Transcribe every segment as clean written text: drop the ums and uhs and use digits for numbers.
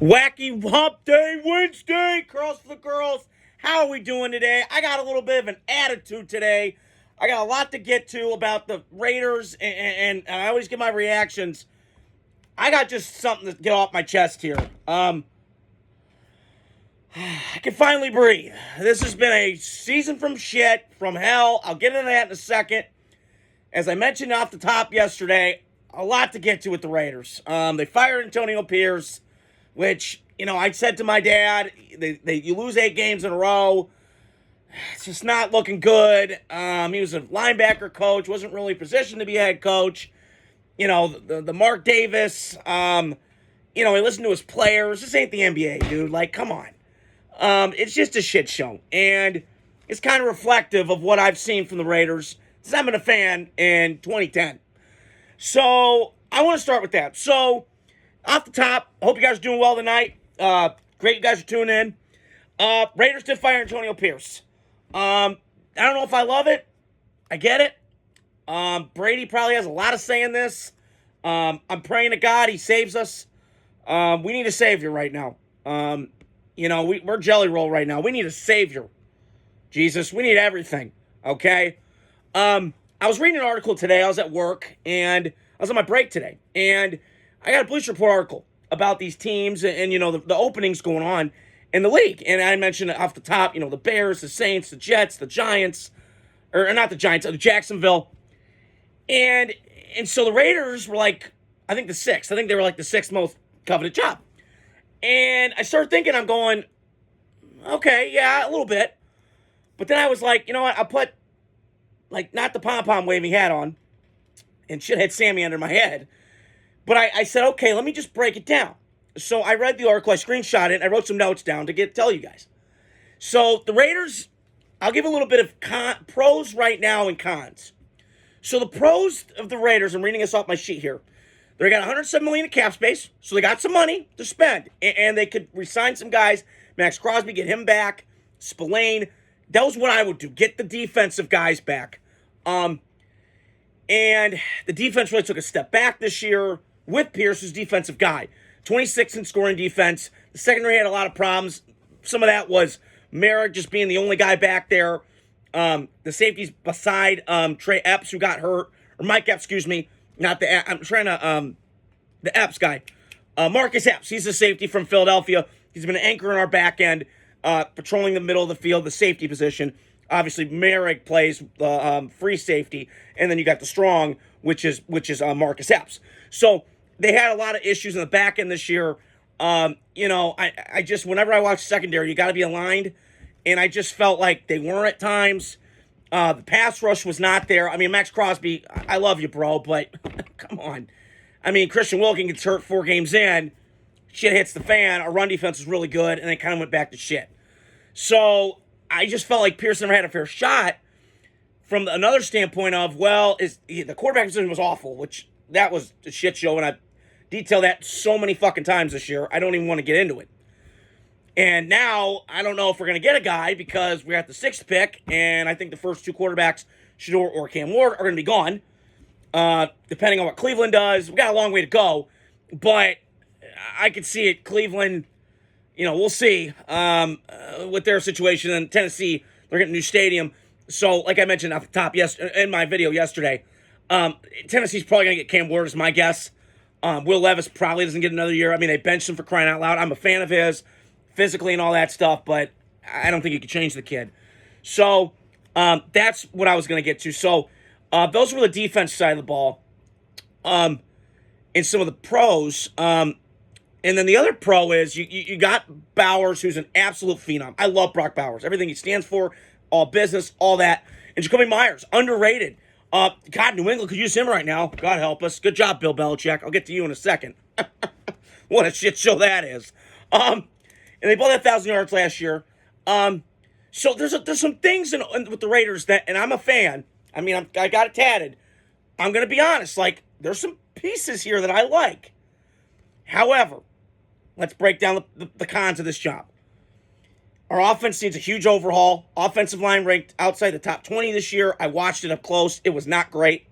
Wacky Hump Day Wednesday, Curls for the Girls. How are we doing today? I got a little bit of an attitude today. I got a lot to get to about the Raiders, and I always get my reactions. I got just something to get off my chest here. I can finally breathe. This has been a season from shit, from hell. I'll get into that in a second. As I mentioned off the top yesterday, a lot to get to with the Raiders. They fired Antonio Pierce, which, I said to my dad, you lose 8 games in a row. It's just not looking good. He was a linebacker coach, wasn't really positioned to be a head coach. The Mark Davis, he listened to his players. This ain't the NBA, dude. Like, come on. It's just a shit show. And it's kind of reflective of what I've seen from the Raiders since I've been a fan in 2010. So, I want to start with that. So, off the top, I hope you guys are doing well tonight. Great you guys are tuning in. Raiders did fire Antonio Pierce. I don't know if I love it. I get it. Brady probably has a lot of say in this. I'm praying to God he saves us. We need a savior right now. We're jelly roll right now. We need a savior. Jesus, we need everything. Okay? I was reading an article today. I was at work, and I was on my break today. And I got a Bleacher Report article about these teams and the openings going on in the league. And I mentioned off the top, the Bears, the Saints, the Jets, the Giants, or not the Giants, the Jacksonville. And so the Raiders were like, I think the 6th. I think they were like the 6th most coveted job. And I started thinking, I'm going, okay, yeah, a little bit. But then I was like, you know what? I'll put, not the pom-pom waving hat on and shithead Sammy under my head. But I said, okay, let me just break it down. So I read the article, I screenshot it, I wrote some notes down to tell you guys. So the Raiders, I'll give a little bit of pros right now and cons. So the pros of the Raiders, I'm reading this off my sheet here. They got $107 million in cap space, so they got some money to spend. And they could re-sign some guys. Max Crosby, get him back. Spillane. That was what I would do. Get the defensive guys back. And the defense really took a step back this year with Pierce, who's defensive guy. 26th in scoring defense. The secondary had a lot of problems. Some of that was Merrick just being the only guy back there. The safeties beside Trey Epps, who got hurt. Or Mike Epps, excuse me. Not the, I'm trying to, the Epps guy. Marcus Epps, he's a safety from Philadelphia. He's been an anchor in our back end, patrolling the middle of the field, the safety position. Obviously, Merrick plays free safety. And then you got the strong, which is Marcus Epps. So they had a lot of issues in the back end this year. I just, whenever I watch secondary, you got to be aligned. And I just felt like they weren't at times. The pass rush was not there. I mean, Max Crosby, I love you, bro, but come on. I mean, Christian Wilkins gets hurt 4 games in. Shit hits the fan. Our run defense was really good, and they kind of went back to shit. So I just felt like Pierce never had a fair shot from another standpoint of, the quarterback position was awful, which that was a shit show, and I detailed that so many fucking times this year, I don't even want to get into it. And now, I don't know if we're going to get a guy because we're at the 6th pick, and I think the first 2 quarterbacks, Shador or Cam Ward, are going to be gone, depending on what Cleveland does. We've got a long way to go, but I could see it. Cleveland, we'll see with their situation. And Tennessee, they're getting a new stadium. So, like I mentioned off the top in my video yesterday, Tennessee's probably going to get Cam Ward, is my guess. Will Levis probably doesn't get another year. I mean, they benched him for crying out loud. I'm a fan of his, physically and all that stuff, but I don't think you could change the kid. So that's what I was going to get to. So those were the defense side of the ball, and some of the pros. And then the other pro is you got Bowers, who's an absolute phenom. I love Brock Bowers. Everything he stands for, all business, all that. And Jacoby Myers, underrated. God, New England could use him right now. God help us. Good job, Bill Belichick. I'll get to you in a second. What a shit show that is. And they both had 1,000 yards last year. So there's some things with the Raiders that, and I'm a fan. I mean, I got it tatted. I'm going to be honest. There's some pieces here that I like. However, let's break down the cons of this job. Our offense needs a huge overhaul. Offensive line ranked outside the top 20 this year. I watched it up close. It was not great.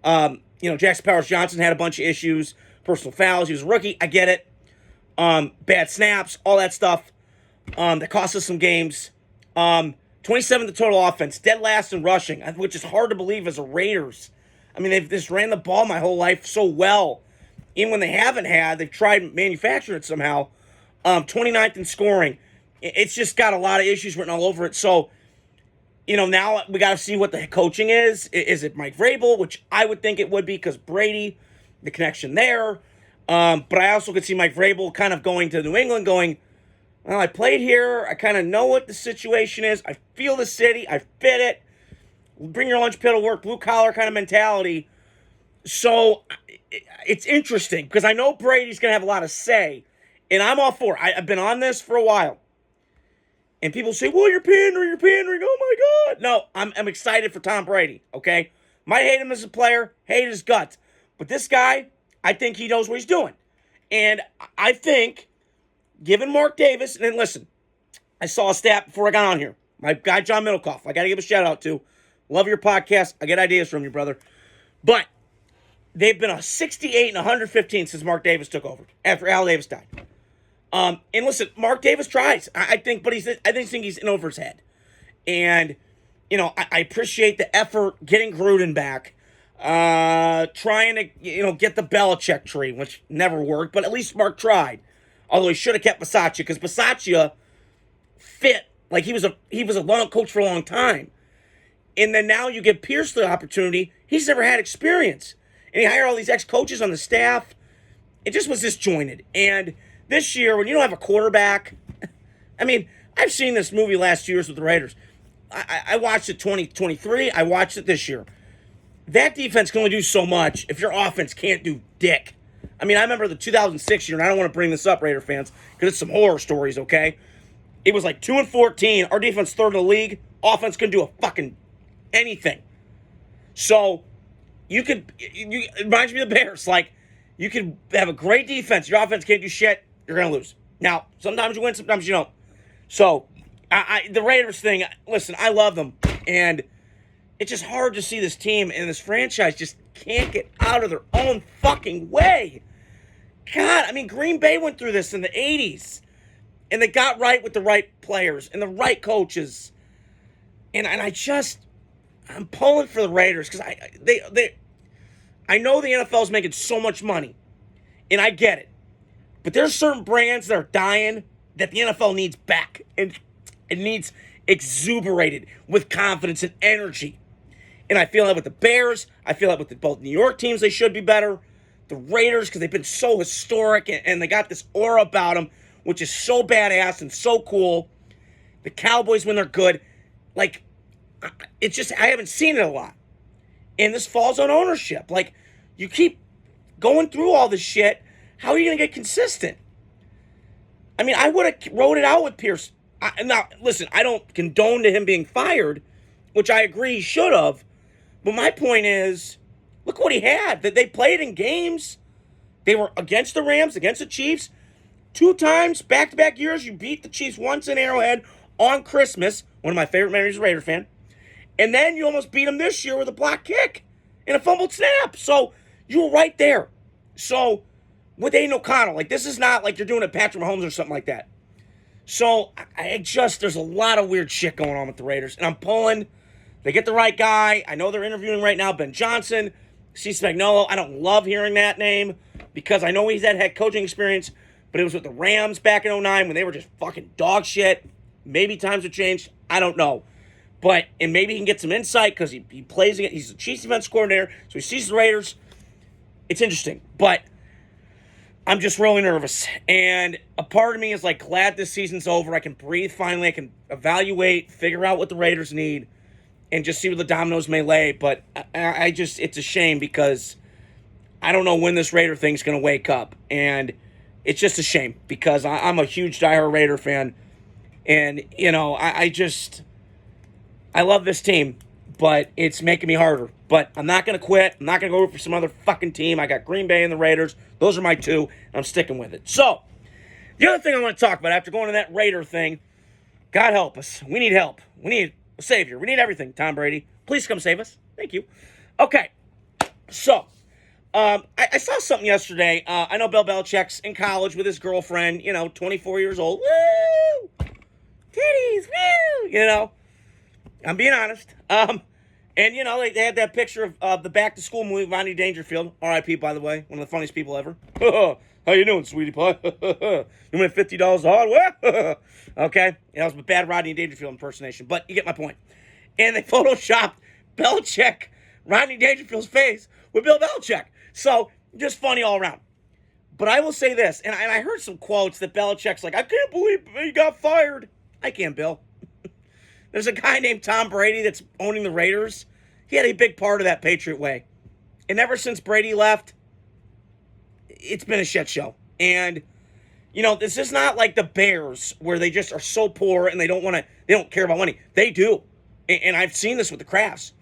Jackson Powers-Johnson had a bunch of issues. Personal fouls. He was a rookie. I get it. bad snaps, all that stuff that cost us some games. 27th total offense, dead last in rushing, which is hard to believe as a Raiders. I mean, they've just ran the ball my whole life so well. Even when they haven't had, they've tried manufacturing it somehow. 29th in scoring. It's just got a lot of issues written all over it. So, now we got to see what the coaching is. Is it Mike Vrabel, which I would think it would be because Brady, the connection there. But I also could see Mike Vrabel kind of going to New England going, well, I played here. I kind of know what the situation is. I feel the city. I fit it. Bring your lunch pail to work, blue collar kind of mentality. So it's interesting because I know Brady's going to have a lot of say, and I'm all for it. I've been on this for a while. And people say, well, you're pandering. Oh, my God. No, I'm excited for Tom Brady, okay? Might hate him as a player, hate his guts. But this guy, I think he knows what he's doing. And I think, given Mark Davis, and then listen, I saw a stat before I got on here. My guy, John Middlecoff, I got to give a shout out to. Love your podcast. I get ideas from you, brother. But they've been a 68 and 115 since Mark Davis took over, after Al Davis died. And listen, Mark Davis tries, I think, but I think he's in over his head. And, I appreciate the effort getting Gruden back, trying to, get the Belichick tree, which never worked, but at least Mark tried. Although he should have kept Bisaccia, because Bisaccia fit, like he was a long coach for a long time. And then now you give Pierce the opportunity. He's never had experience. And he hired all these ex-coaches on the staff. It just was disjointed. And this year, when you don't have a quarterback, I mean, I've seen this movie last 2 years with the Raiders. I watched it 2023. I watched it this year. That defense can only do so much if your offense can't do dick. I mean, I remember the 2006 year, and I don't want to bring this up, Raider fans, because it's some horror stories, okay? It was like 2-14. Our defense third in the league. Offense couldn't do a fucking anything. So, it reminds me of the Bears. Like, you could have a great defense. Your offense can't do shit. You're going to lose. Now, sometimes you win, sometimes you don't. So, the Raiders thing, listen, I love them. And it's just hard to see this team and this franchise just can't get out of their own fucking way. God, I mean, Green Bay went through this in the 80s. And they got right with the right players and the right coaches. And I'm pulling for the Raiders because I know the NFL is making so much money. And I get it. But there's certain brands that are dying that the NFL needs back. And it needs exuberated with confidence and energy. And I feel that with the Bears. I feel that with both New York teams, they should be better. The Raiders, because they've been so historic and they got this aura about them, which is so badass and so cool. The Cowboys, when they're good, like, it's just, I haven't seen it a lot. And this falls on ownership. Like, you keep going through all this shit. How are you going to get consistent? I mean, I would have wrote it out with Pierce. Now, listen, I don't condone to him being fired, which I agree he should have. But my point is, look what he had. That they played in games. They were against the Rams, against the Chiefs. 2 times, back-to-back years, you beat the Chiefs once in Arrowhead on Christmas. One of my favorite memories as a Raider fan. And then you almost beat them this year with a block kick and a fumbled snap. So you were right there. So with Aiden O'Connell, like, this is not like you're doing it Patrick Mahomes or something like that. So there's a lot of weird shit going on with the Raiders. And I'm pulling. They get the right guy. I know they're interviewing right now Ben Johnson, C. Spagnuolo. I don't love hearing that name because I know he's had head coaching experience, but it was with the Rams back in 2009 when they were just fucking dog shit. Maybe times have changed. I don't know. And maybe he can get some insight because he plays it. He's the Chiefs defense coordinator, so he sees the Raiders. It's interesting, but I'm just really nervous. And a part of me is like glad this season's over. I can breathe finally. I can evaluate, figure out what the Raiders need, and just see where the dominoes may lay. But it's a shame because I don't know when this Raider thing's going to wake up. And it's just a shame because I'm a huge diehard Raider fan. And, I love this team, but it's making me harder. But I'm not going to quit. I'm not going to go for some other fucking team. I got Green Bay and the Raiders. Those are my 2, and I'm sticking with it. So, the other thing I want to talk about after going to that Raider thing, God help us. We need help. We need a savior. We need everything, Tom Brady. Please come save us. Thank you. Okay. So, I saw something yesterday. I know Bill Belichick's in college with his girlfriend, 24 years old. Woo! Titties, woo! I'm being honest. And, they had that picture of the Back to School movie, Rodney Dangerfield. R.I.P., by the way. One of the funniest people ever. How you doing, sweetie pie? You win $50 hard? Okay. That was a bad Rodney Dangerfield impersonation, but you get my point. And they photoshopped Belichick, Rodney Dangerfield's face with Bill Belichick. So, just funny all around. But I will say this, and I heard some quotes that Belichick's like, I can't believe he got fired. I can, Bill. There's a guy named Tom Brady that's owning the Raiders. He had a big part of that Patriot way. And ever since Brady left, it's been a shit show. And, this is not like the Bears where they just are so poor and they don't care about money. They do. And I've seen this with the Crafts.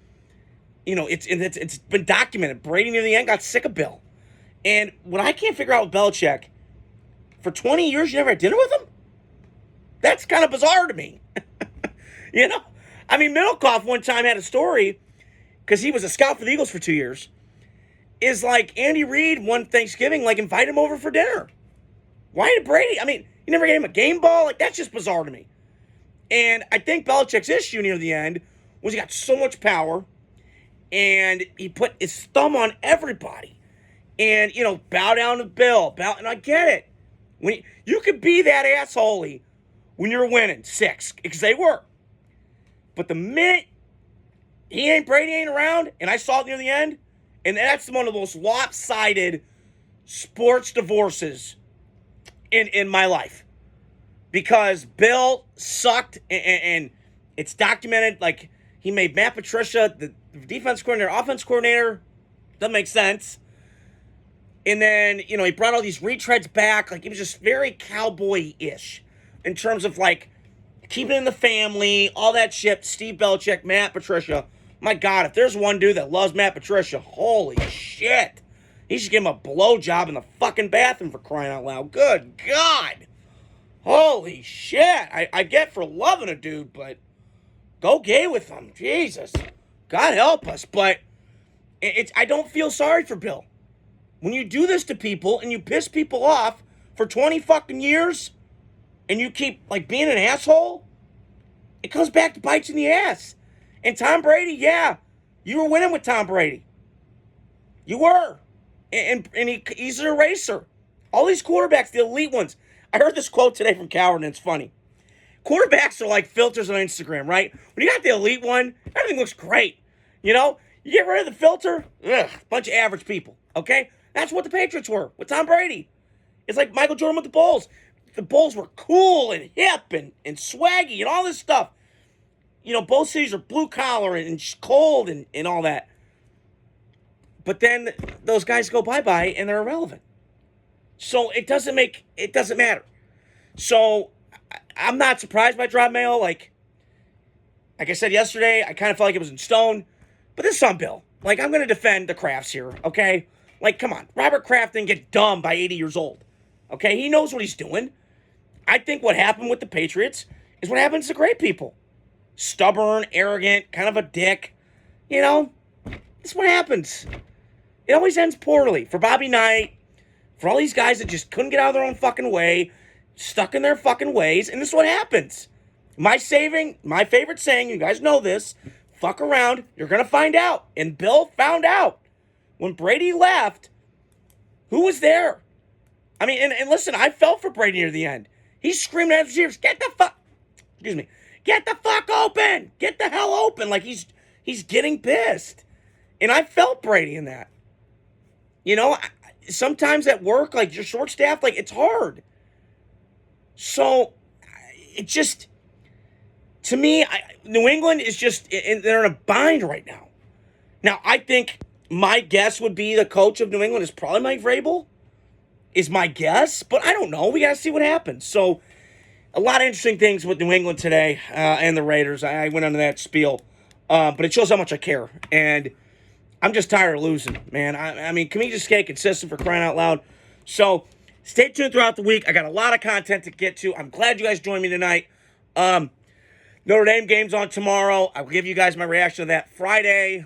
It's been documented. Brady near the end got sick of Bill. And what I can't figure out with Belichick, for 20 years you never had dinner with him? That's kind of bizarre to me. Middlecoff one time had a story, because he was a scout for the Eagles for 2 years, is like Andy Reid one Thanksgiving, invite him over for dinner. Why did Brady? You never gave him a game ball? That's just bizarre to me. And I think Belichick's issue near the end was he got so much power, and he put his thumb on everybody. And, bow down to Bill. And I get it. When you could be that assholey when you're winning 6, because they were. But the minute Brady ain't around, and I saw it near the end, and that's one of the most lopsided sports divorces in my life. Because Bill sucked, and it's documented, he made Matt Patricia the defense coordinator, offense coordinator. Doesn't make sense. And then, he brought all these retreads back. It was just very cowboy-ish in terms of, keeping it in the family, all that shit. Steve Belichick, Matt Patricia. My God, if there's one dude that loves Matt Patricia, holy shit. He should give him a blowjob in the fucking bathroom, for crying out loud. Good God. Holy shit. I get for loving a dude, but go gay with him. Jesus. God help us. But I don't feel sorry for Bill. When you do this to people and you piss people off for 20 fucking years and you keep, being an asshole, it comes back to bites in the ass. And Tom Brady, yeah, you were winning with Tom Brady. You were. And he's an eraser. All these quarterbacks, the elite ones. I heard this quote today from Coward, and it's funny. Quarterbacks are like filters on Instagram, right? When you got the elite one, everything looks great. You get rid of the filter, bunch of average people, okay? That's what the Patriots were with Tom Brady. It's like Michael Jordan with the Bulls. The Bulls were cool and hip and swaggy and all this stuff. Both cities are blue collar and cold and all that. But then those guys go bye-bye and they're irrelevant. So it doesn't matter. So I'm not surprised by drop mail. Like I said yesterday, I kind of felt like it was in stone. But this is on Bill. I'm going to defend the Crafts here, okay? Come on. Robert Kraft didn't get dumb by 80 years old. Okay? He knows what he's doing. I think what happened with the Patriots is what happens to great people. Stubborn, arrogant, kind of a dick. That's what happens. It always ends poorly. For Bobby Knight, for all these guys that just couldn't get out of their own fucking way, stuck in their fucking ways, and this is what happens. My favorite saying, you guys know this, fuck around, you're going to find out. And Bill found out. When Brady left, who was there? And listen, I felt for Brady near the end. He's screaming at his ears, get the fuck open! Get the hell open! He's getting pissed. And I felt Brady in that. Sometimes at work, you're short staffed, it's hard. So, it just, to me, New England is just, they're in a bind right now. Now, I think my guess would be the coach of New England is probably Mike Vrabel, is my guess, but I don't know. We got to see what happens. So, a lot of interesting things with New England today and the Raiders. I went into that spiel, but it shows how much I care. And I'm just tired of losing, man. Can we just stay consistent, for crying out loud? So, stay tuned throughout the week. I got a lot of content to get to. I'm glad you guys joined me tonight. Notre Dame game's on tomorrow. I will give you guys my reaction to that Friday.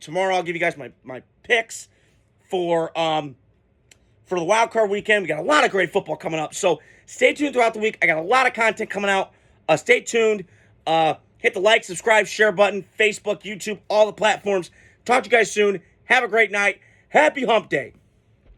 Tomorrow I'll give you guys my picks. for the wild card weekend. We got a lot of great football coming up. So stay tuned throughout the week. I got a lot of content coming out. Stay tuned. Hit the like, subscribe, share button, Facebook, YouTube, all the platforms. Talk to you guys soon. Have a great night. Happy Hump Day.